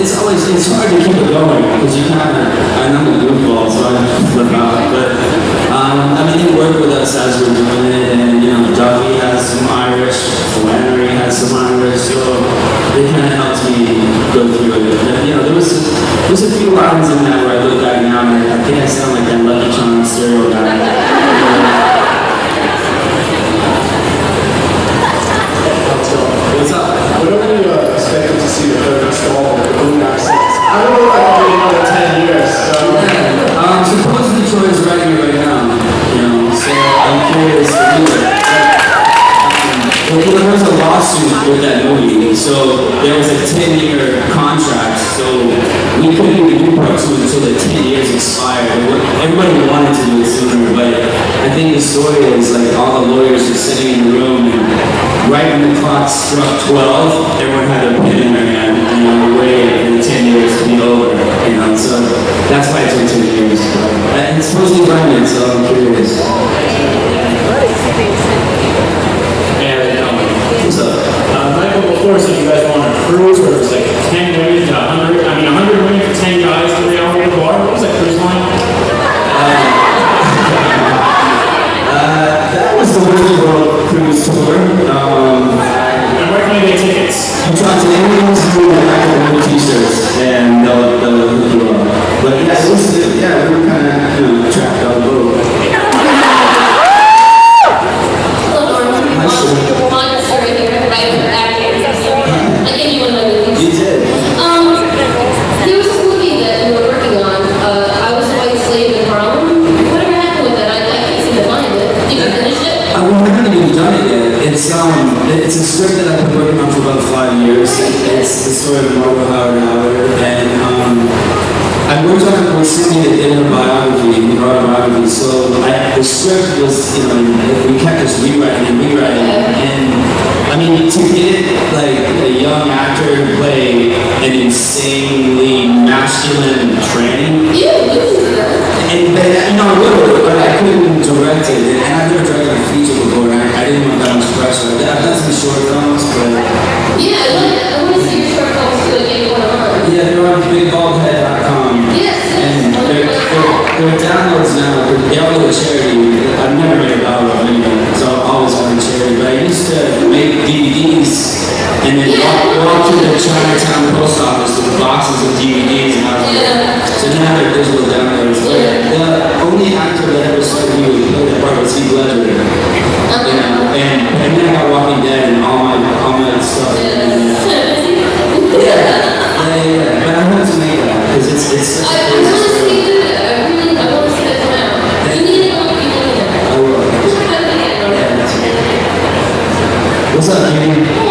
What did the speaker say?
it's hard to keep it going because you kind of, and I'm a goofball, so I flip out. But I mean, they work with us as we're doing it, and you know, Duffy has some Irish, Flannery has some Irish, so they kind of helped me go through it. And, you know, there's a few lines in that where I look back now, and I think I sound like that Lucky Charms stereo guy. What's up? When are you expected to see the third installment of the Boondock Saints? I don't know if I can wait another 10 years, so... Supposedly Troy's writing it right now, you know, so I'm curious to do it. There was a lawsuit with that movie, so there was a 10-year contract, so we couldn't even do part 2 until the 10 years expired. Everybody wanted to do it sooner, but I think the story is like all the lawyers were sitting in the room, and right when the clock struck 12, everyone had a pen in their hand, and they were waiting for the 10 years to be over, you know, so that's why it took 10 years. And it's supposed to be running, so I'm curious. What's up? Michael before said you guys were on a cruise where it was like 10 women to 100, I mean 100 women for 10 guys, 3 hours in the bar. What was that cruise line? That was the Wizard World Cruise Tour. And where can I get tickets? I'm trying to anyone who's doing the academic t-shirts, and they'll hook you up. But yeah, we were kind of, you know, trapped on the boat. You did. There was a movie that we were working on. I was a white slave in Harlem. Whatever happened with it? I can't seem to find it. Did you finish it? We haven't even done it yet. It's a script that I've been working on for about 5 years. It's the story of Margot Howard, and I worked on it with Cindy in her biography, in her autobiography. So the script was, you know, we kept just rewriting, and I mean, to get like a young actor to play an insanely masculine tranny. And you know, I would, but I couldn't direct it, and I've never directed a feature before, and I didn't want that much pressure. I've done some short films, but Yeah, I want to see your short films too, like get one on. yeah, they're on bigbaldhead.com. Yes, And they're downloads now. They all go to charity. I've never made a dollar of anything, so I've always gone to charity. But I used to make DVDs and then walk to the Chinatown post office with boxes of DVDs, and I was like, so now they're digital downloads. But the only actor that ever saw me was play that part was Heath Ledger. You know, and then I got Walking Dead and all my stuff. Yeah. But I want to make that because it's such a I want to see that. I want to see that come out. You need it, you need it. I will. Just try to get it. Yeah, that's it. What's up, Jimmy?